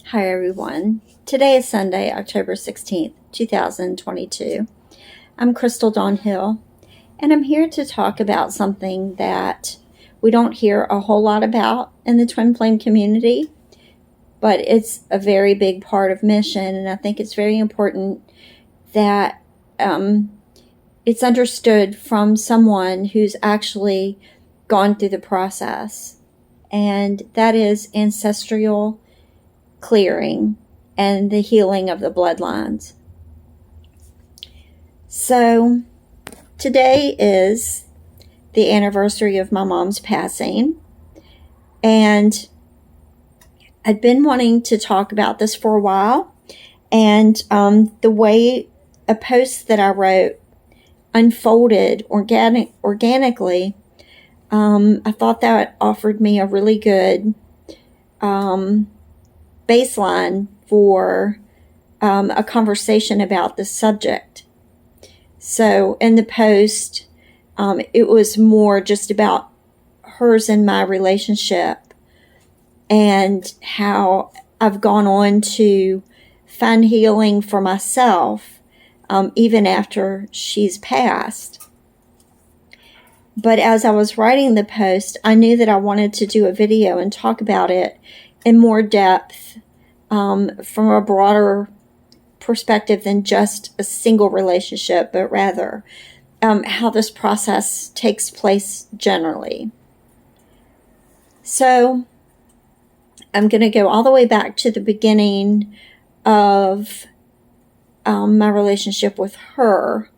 Hi everyone. Today is Sunday, October 16th, 2022. I'm Crystal Dawn Hill, and I'm here to talk about something that we don't hear a whole lot about in the Twin Flame community, but it's a very big part of mission, and I think it's very important that it's understood from someone who's actually gone through the process, and that is ancestral clearing and the healing of the bloodlines. So today is the anniversary of my mom's passing, and I'd been wanting to talk about this for a while, and the way a post that I wrote unfolded organically, I thought that offered me a really good baseline for a conversation about the subject. So in the post, it was more just about hers and my relationship and how I've gone on to find healing for myself even after she's passed. But as I was writing the post, I knew that I wanted to do a video and talk about it in more depth from a broader perspective than just a single relationship, but rather how this process takes place generally. So I'm going to go all the way back to the beginning of my relationship with her,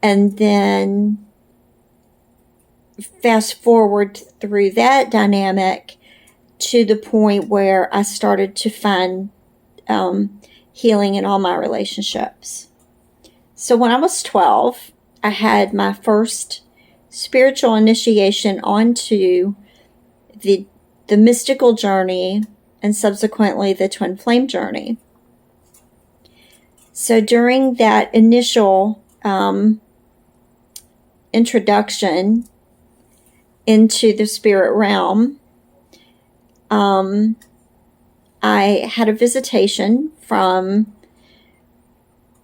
and then fast forward through that dynamic to the point where I started to find healing in all my relationships. So when I was 12, I had my first spiritual initiation onto the mystical journey and subsequently the twin flame journey. So during that initial introduction into the spirit realm, I had a visitation from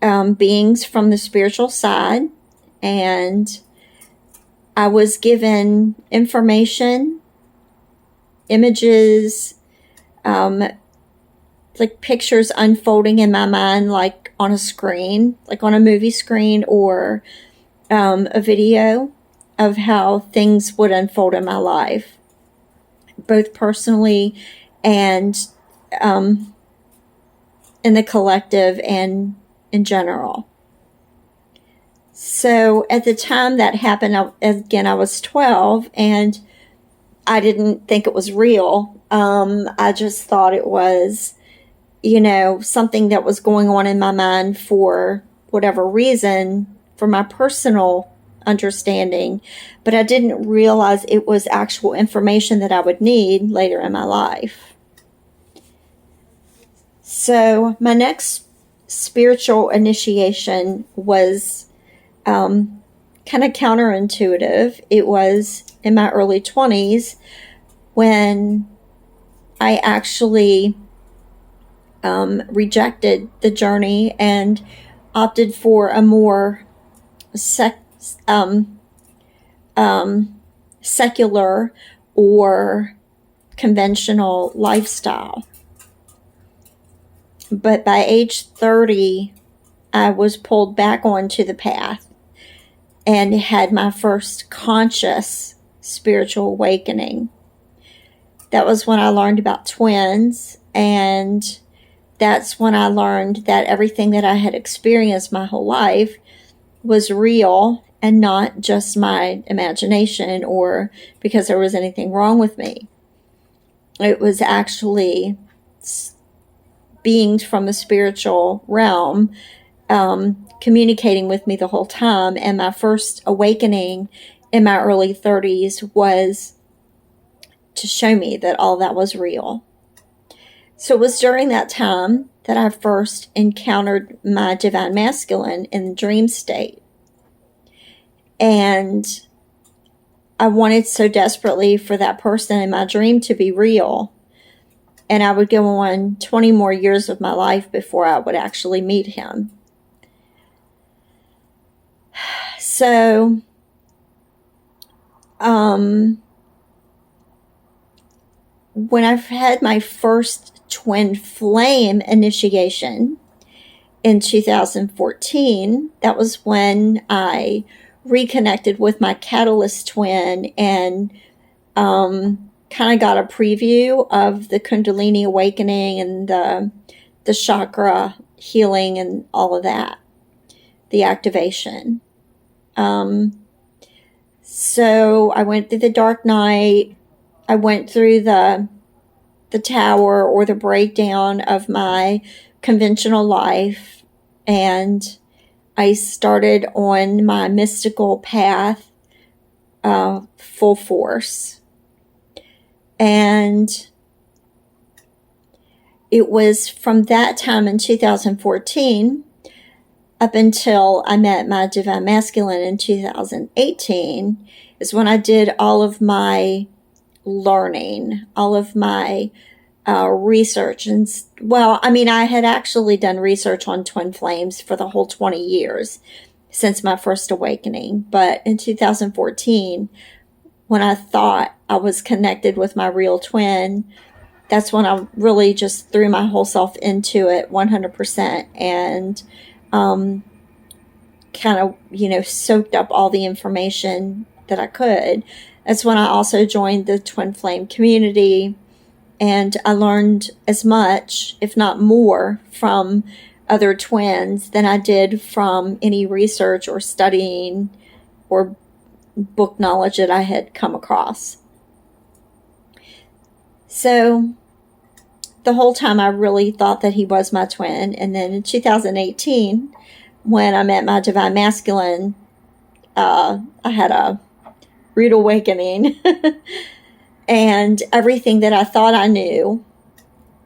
beings from the spiritual side, and I was given information, images, like pictures unfolding in my mind, like on a screen, like on a movie screen, or a video of how things would unfold in my life, both personally and in the collective and in general. So at the time that happened, I was 12, and I didn't think it was real. I just thought it was, something that was going on in my mind for whatever reason, for my personal understanding, but I didn't realize it was actual information that I would need later in my life. So my next spiritual initiation was kind of counterintuitive. It was in my early 20s when I actually rejected the journey and opted for a more secular or conventional lifestyle. But by age 30, I was pulled back onto the path and had my first conscious spiritual awakening. That was when I learned about twins, and that's when I learned that everything that I had experienced my whole life was real and not just my imagination or because there was anything wrong with me. It was actually beings from the spiritual realm communicating with me the whole time. And my first awakening in my early 30s was to show me that all that was real. So it was during that time that I first encountered my divine masculine in the dream state. And I wanted so desperately for that person in my dream to be real. and I would go on 20 more years of my life before I would actually meet him. So, when I've had my first twin flame initiation in 2014, that was when I reconnected with my catalyst twin and kind of got a preview of the Kundalini awakening and the chakra healing and all of that, the activation. So I went through the dark night. I went through the tower, or the breakdown of my conventional life, and I started on my mystical path full force. And it was from that time in 2014 up until I met my divine masculine in 2018 is when I did all of my learning, all of my research. And I had actually done research on twin flames for the whole 20 years since my first awakening. But in 2014, when I thought I was connected with my real twin, that's when I really just threw my whole self into it 100% and kind of, soaked up all the information that I could. That's when I also joined the twin flame community, and I learned as much, if not more, from other twins than I did from any research or studying or book knowledge that I had come across. So the whole time I really thought that he was my twin. And then in 2018, when I met my divine masculine, I had a rude awakening. And everything that I thought I knew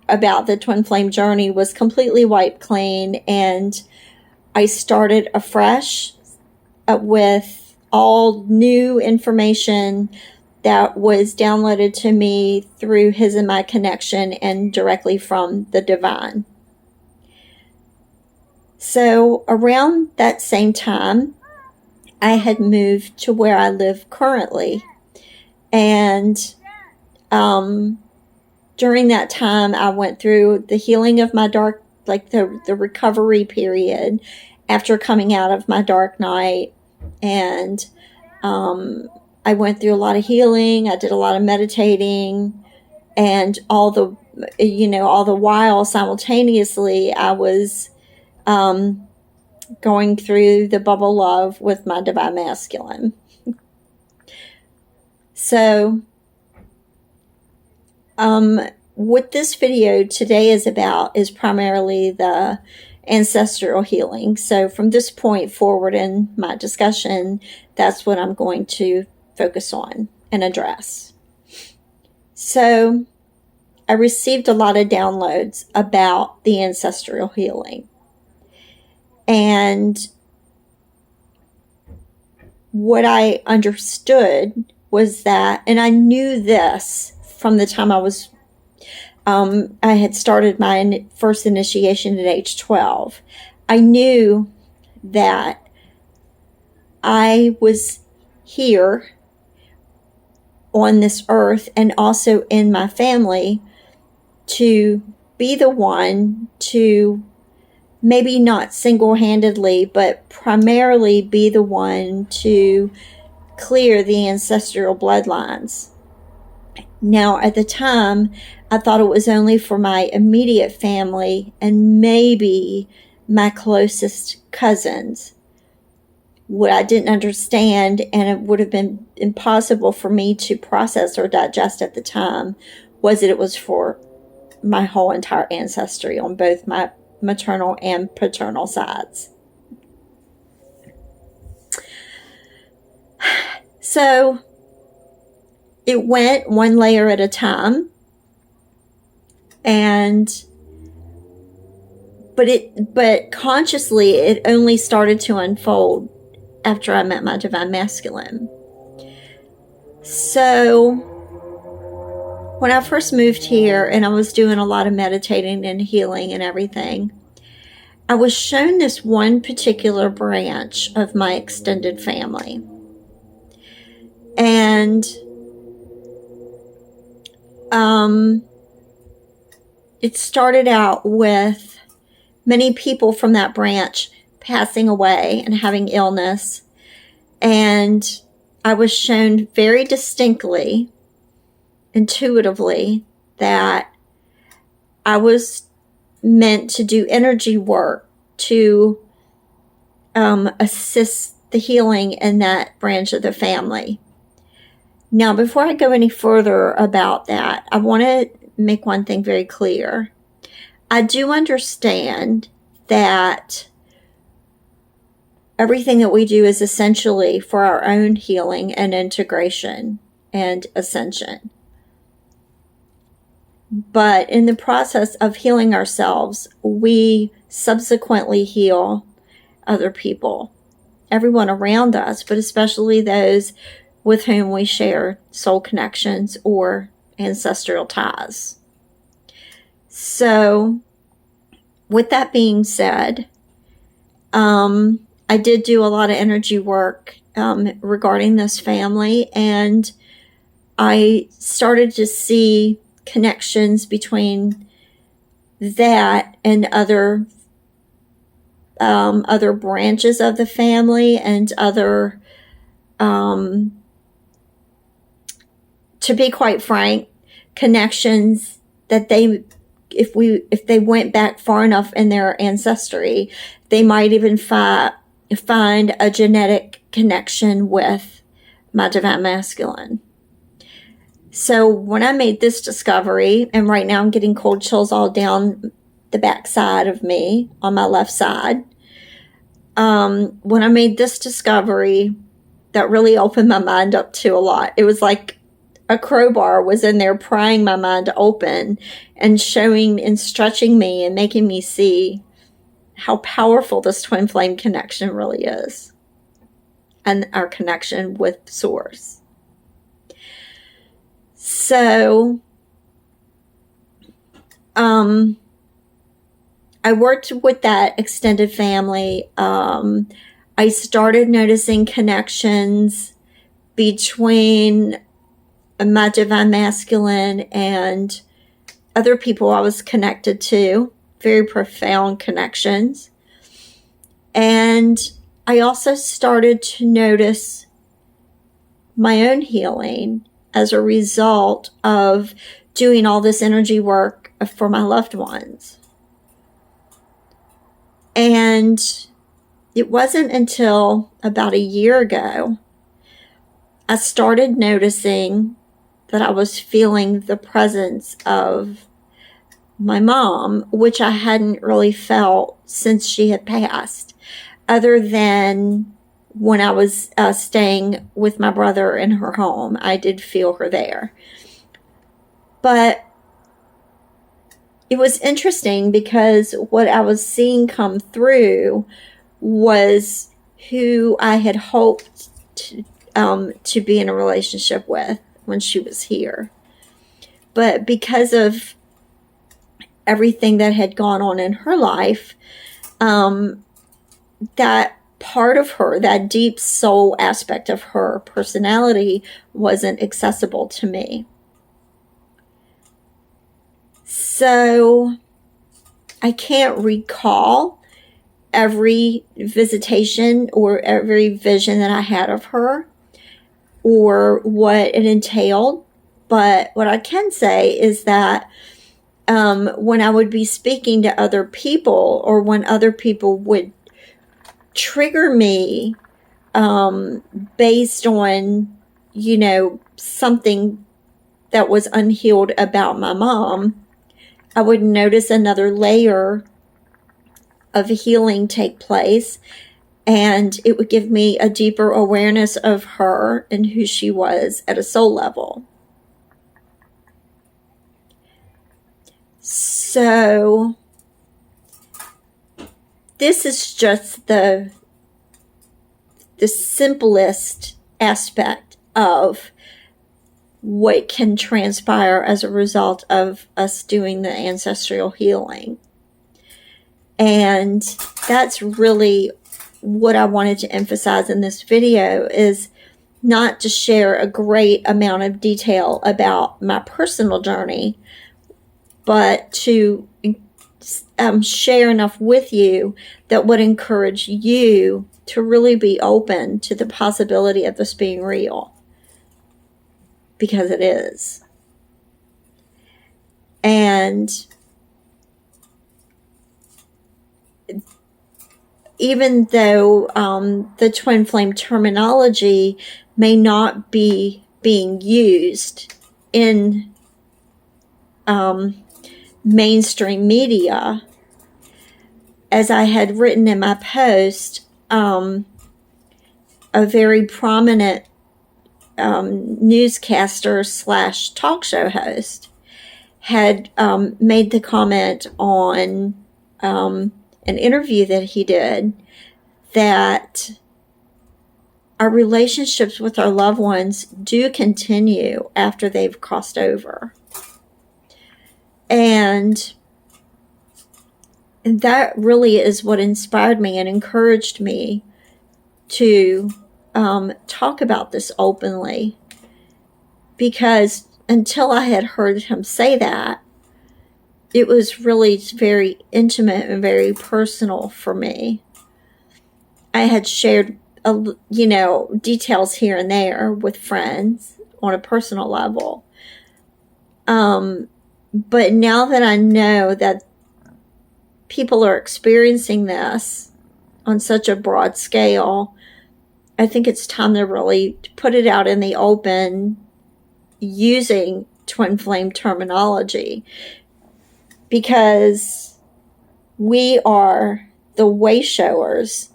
about the twin flame journey was completely wiped clean. And I started afresh with all new information that was downloaded to me through his and my connection and directly from the divine. So around that same time, I had moved to where I live currently. And during that time, I went through the healing of my dark, like the recovery period after coming out of my dark night. And I went through a lot of healing. I did a lot of meditating, and all the while simultaneously I was going through the bubble love with my divine masculine. So what this video today is about is primarily the ancestral healing. So from this point forward in my discussion, that's what I'm going to focus on and address. So I received a lot of downloads about the ancestral healing. And what I understood was that, and I knew this from the time I had started my first initiation at age 12. I knew that I was here on this earth and also in my family to be the one to maybe not single-handedly, but primarily be the one to clear the ancestral bloodlines. Now, at the time, I thought it was only for my immediate family and maybe my closest cousins. What I didn't understand, and it would have been impossible for me to process or digest at the time, was that it was for my whole entire ancestry on both my maternal and paternal sides. So it went one layer at a time, but consciously it only started to unfold after I met my divine masculine. So when I first moved here and I was doing a lot of meditating and healing and everything, I was shown this one particular branch of my extended family. And it started out with many people from that branch passing away and having illness. And I was shown very distinctly, intuitively, that I was meant to do energy work to assist the healing in that branch of the family. Now, before I go any further about that, I want to make one thing very clear. I do understand that everything that we do is essentially for our own healing and integration and ascension. But in the process of healing ourselves, we subsequently heal other people, everyone around us, but especially those with whom we share soul connections or ancestral ties. So, with that being said, I did do a lot of energy work regarding this family, and I started to see connections between that and other branches of the family and other, to be quite frank, connections that if they went back far enough in their ancestry, they might even find a genetic connection with my divine masculine. So when I made this discovery, and right now I'm getting cold chills all down the back side of me on my left side, when I made this discovery, that really opened my mind up to a lot. It was like a crowbar was in there prying my mind open and showing and stretching me and making me see how powerful this twin flame connection really is, and our connection with Source. So, I worked with that extended family. I started noticing connections between my divine masculine and other people I was connected to, very profound connections. And I also started to notice my own healing as a result of doing all this energy work for my loved ones. And it wasn't until about a year ago I started noticing that I was feeling the presence of my mom, which I hadn't really felt since she had passed, other than when I was staying with my brother in her home. I did feel her there. But it was interesting because what I was seeing come through was who I had hoped to be in a relationship with when she was here. But because of everything that had gone on in her life, that part of her, that deep soul aspect of her personality, wasn't accessible to me. So I can't recall every visitation or every vision that I had of her or what it entailed. But what I can say is that when I would be speaking to other people, or when other people would trigger me based on, something that was unhealed about my mom, I would notice another layer of healing take place, and it would give me a deeper awareness of her and who she was at a soul level. So this is just the simplest aspect of what can transpire as a result of us doing the ancestral healing. And that's really what I wanted to emphasize in this video, is not to share a great amount of detail about my personal journey, but to share enough with you that would encourage you to really be open to the possibility of this being real, because it is. And even though the twin flame terminology may not be being used in mainstream media, as I had written in my post, a very prominent newscaster / talk show host had made the comment on an interview that he did, that our relationships with our loved ones do continue after they've crossed over. And that really is what inspired me and encouraged me to talk about this openly, because until I had heard him say that, it was really very intimate and very personal for me. I had shared, details here and there with friends on a personal level. But now that I know that people are experiencing this on such a broad scale, I think it's time to really put it out in the open using twin flame terminology, because we are the way showers,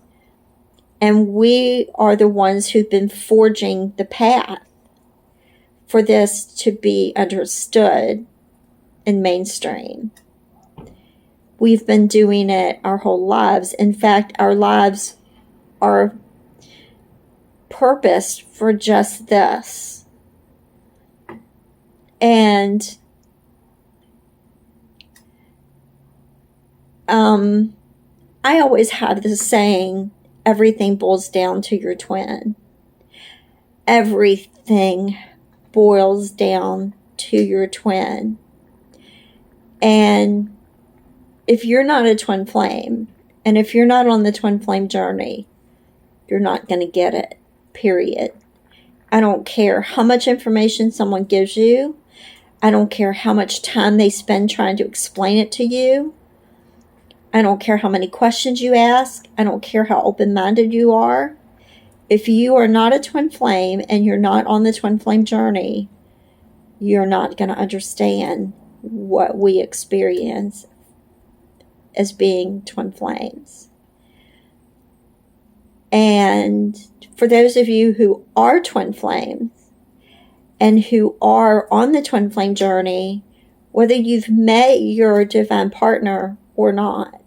and we are the ones who've been forging the path for this to be understood in mainstream. We've been doing it our whole lives. In fact, our lives are purposed for just this. And I always have this saying, everything boils down to your twin. Everything boils down to your twin. And if you're not a twin flame, and if you're not on the twin flame journey, you're not going to get it, period. I don't care how much information someone gives you. I don't care how much time they spend trying to explain it to you. I don't care how many questions you ask. I don't care how open-minded you are. If you are not a twin flame and you're not on the twin flame journey, you're not going to understand what we experience as being twin flames. And for those of you who are twin flames and who are on the twin flame journey, whether you've met your divine partner or not,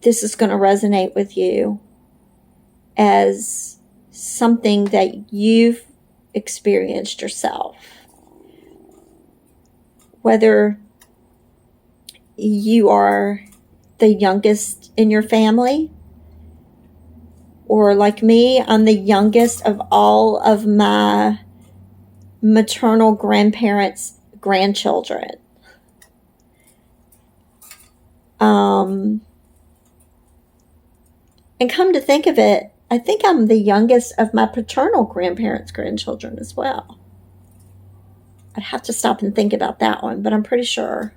this is going to resonate with you as something that you've experienced yourself. Whether you are the youngest in your family, or like me, I'm the youngest of all of my maternal grandparents' grandchildren. And come to think of it, I think I'm the youngest of my paternal grandparents' grandchildren as well. I'd have to stop and think about that one, but I'm pretty sure.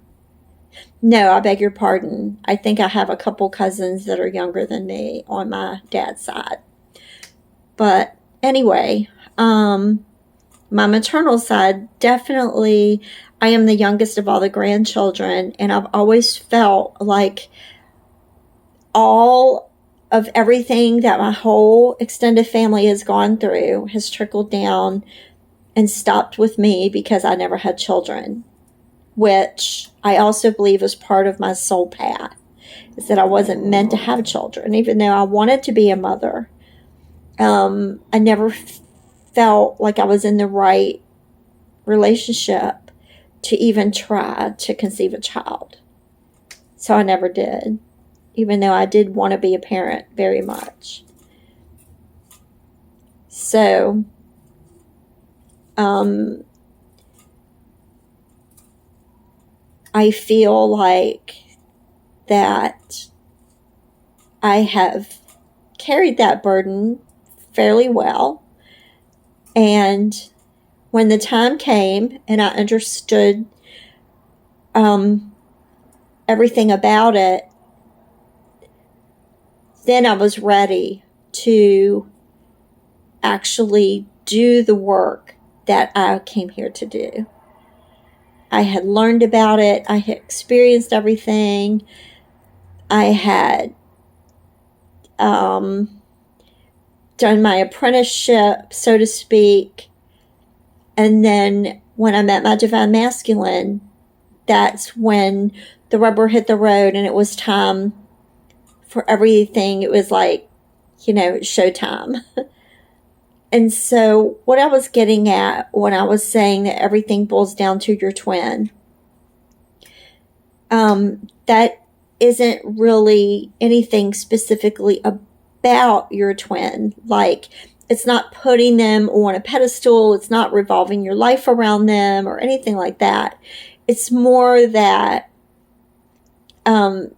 No, I beg your pardon. I think I have a couple cousins that are younger than me on my dad's side. But anyway, my maternal side, definitely I am the youngest of all the grandchildren, and I've always felt like all of everything that my whole extended family has gone through has trickled down and stopped with me because I never had children, which I also believe is part of my soul path, is that I wasn't meant to have children. Even though I wanted to be a mother, I never felt like I was in the right relationship to even try to conceive a child. So I never did, even though I did want to be a parent very much. So, I feel like that I have carried that burden fairly well. And when the time came and I understood everything about it, then I was ready to actually do the work that I came here to do. I had learned about it. I had experienced everything. I had done my apprenticeship, so to speak. And then when I met my divine masculine, that's when the rubber hit the road and it was time for everything. It was like, showtime. And so what I was getting at when I was saying that everything boils down to your twin, that isn't really anything specifically about your twin. Like, it's not putting them on a pedestal. It's not revolving your life around them or anything like that. It's more that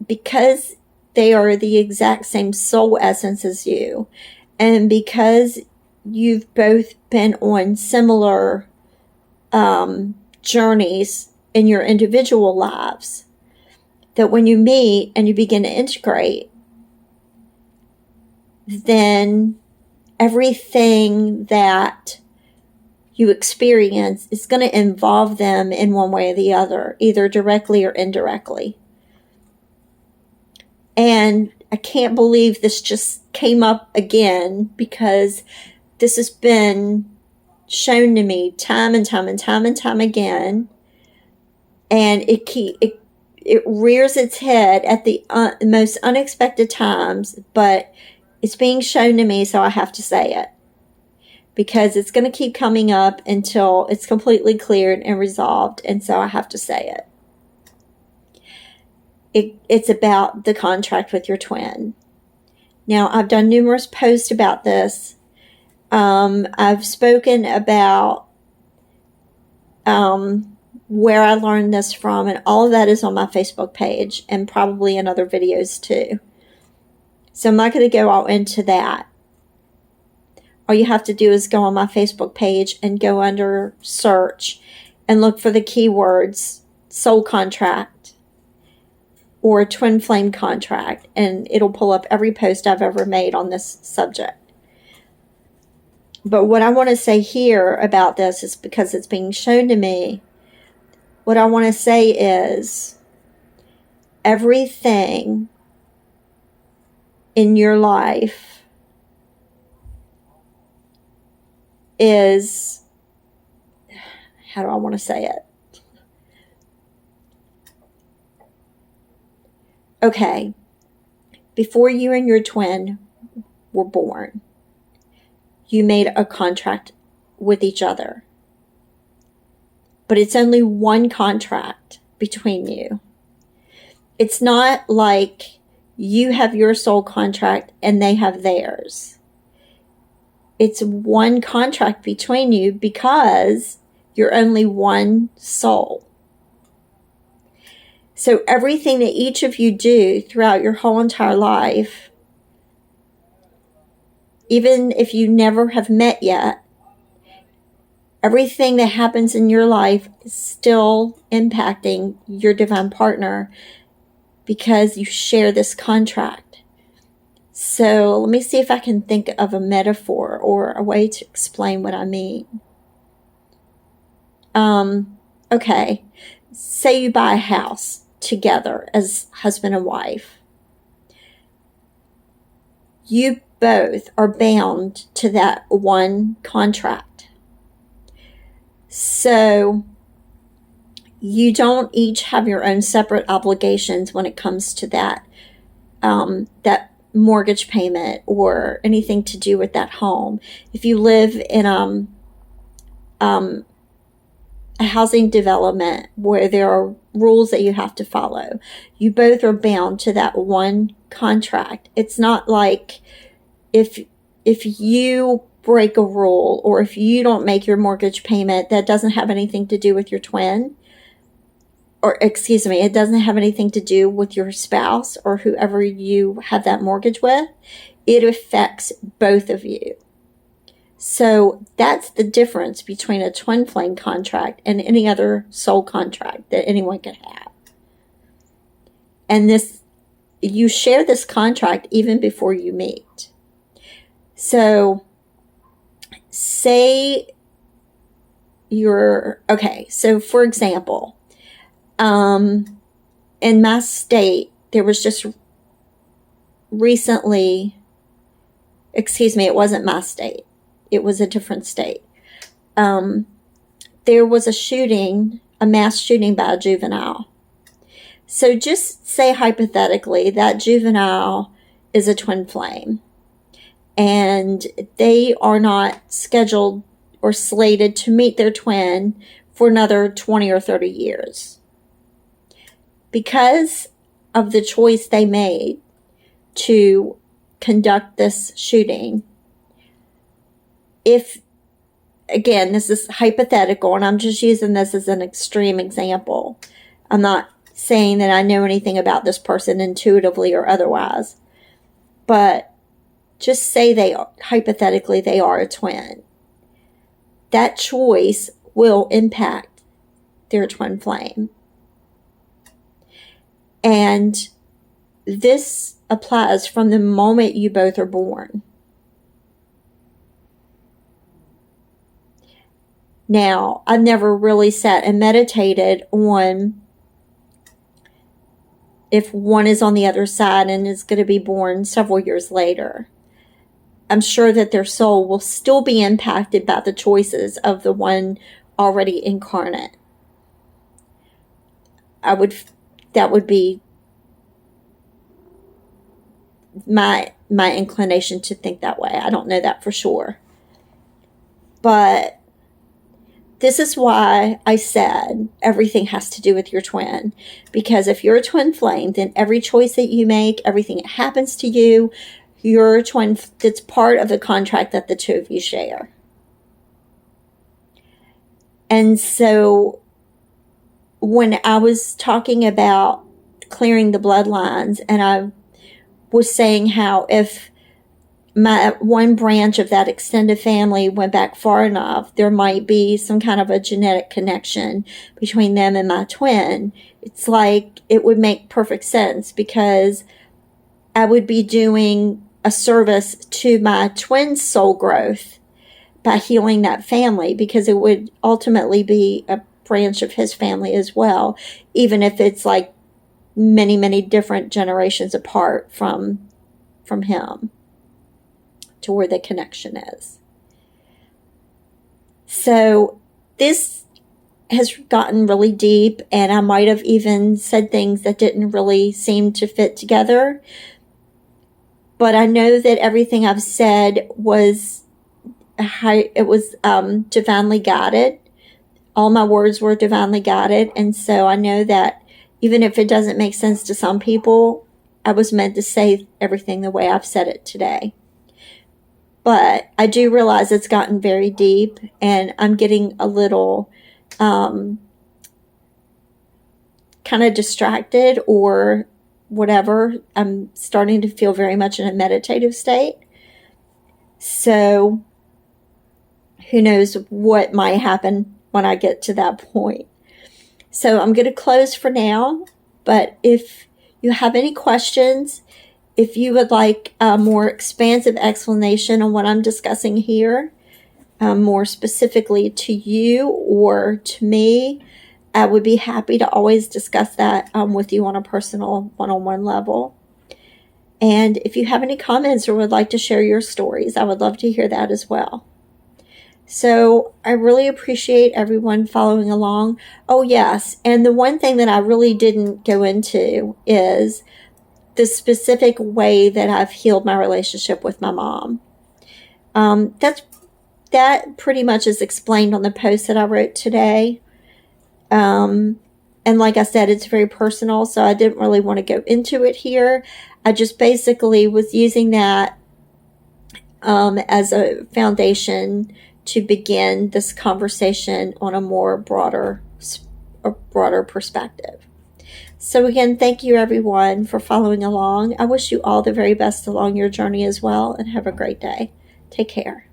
because they are the exact same soul essence as you, and because you've both been on similar journeys in your individual lives, that when you meet and you begin to integrate, then everything that you experience is going to involve them in one way or the other, either directly or indirectly. And I can't believe this just came up again, because this has been shown to me time and time and time and time again. And it rears its head at the most unexpected times, but it's being shown to me, so I have to say it, because it's going to keep coming up until it's completely cleared and resolved, and so I have to say it. It's about the contract with your twin. Now, I've done numerous posts about this. I've spoken about where I learned this from, and all of that is on my Facebook page and probably in other videos too. So I'm not going to go all into that. All you have to do is go on my Facebook page and go under search and look for the keywords soul contract or twin flame contract, and it'll pull up every post I've ever made on this subject. But what I want to say here about this is, because it's being shown to me, what I want to say is everything in your life is, how do I want to say it? Okay, before you and your twin were born, you made a contract with each other. But it's only one contract between you. It's not like you have your soul contract and they have theirs. It's one contract between you because you're only one soul. So everything that each of you do throughout your whole entire life, even if you never have met yet, everything that happens in your life is still impacting your divine partner, because you share this contract. So let me see if I can think of a metaphor or a way to explain what I mean. Okay, say you buy a house together as husband and wife. You both are bound to that one contract. So you don't each have your own separate obligations when it comes to that mortgage payment or anything to do with that home. If you live in a housing development where there are rules that you have to follow, you both are bound to that one contract. It's not like if you break a rule or if you don't make your mortgage payment, that doesn't have anything to do with your twin, or excuse me, it doesn't have anything to do with your spouse or whoever you have that mortgage with. It affects both of you. So that's the difference between a twin flame contract and any other soul contract that anyone could have. And this, you share this contract even before you meet. So say okay, so for example, in my state, there was just recently, excuse me, it wasn't my state. It was a different state. There was a shooting, a mass shooting by a juvenile. So just say hypothetically that juvenile is a twin flame and they are not scheduled or slated to meet their twin for another 20 or 30 years. Because of the choice they made to conduct this shooting, if, again, this is hypothetical, and I'm just using this as an extreme example. I'm not saying that I know anything about this person intuitively or otherwise, but just say hypothetically they are a twin. That choice will impact their twin flame. And this applies from the moment you both are born. Now, I've never really sat and meditated on if one is on the other side and is going to be born several years later. I'm sure that their soul will still be impacted by the choices of the one already incarnate. That would be my inclination to think that way. I don't know that for sure. But this is why I said everything has to do with your twin. Because if you're a twin flame, then every choice that you make, everything that happens to you, you're a twin. It's part of the contract that the two of you share. And so when I was talking about clearing the bloodlines, and I was saying how if my one branch of that extended family went back far enough, there might be some kind of a genetic connection between them and my twin. It's like it would make perfect sense because I would be doing a service to my twin's soul growth by healing that family, because it would ultimately be a branch of his family as well, even if it's like many, many different generations apart from him to where the connection is. So this has gotten really deep, and I might have even said things that didn't really seem to fit together. But I know that everything I've said was divinely guided. All my words were divinely guided, and so I know that even if it doesn't make sense to some people, I was meant to say everything the way I've said it today. But I do realize it's gotten very deep, and I'm getting a little kind of distracted or whatever. I'm starting to feel very much in a meditative state. So who knows what might happen when I get to that point. So I'm going to close for now. But if you have any questions, if you would like a more expansive explanation on what I'm discussing here, more specifically to you or to me, I would be happy to always discuss that with you on a personal one-on-one level. And if you have any comments or would like to share your stories, I would love to hear that as well. So I really appreciate everyone following along. Oh, yes. And the one thing that I really didn't go into is the specific way that I've healed my relationship with my mom. That pretty much is explained on the post that I wrote today. And like I said, it's very personal, so I didn't really want to go into it here. I just basically was using that as a foundation to begin this conversation on a broader perspective. So again, thank you everyone for following along. I wish you all the very best along your journey as well, and have a great day. Take care.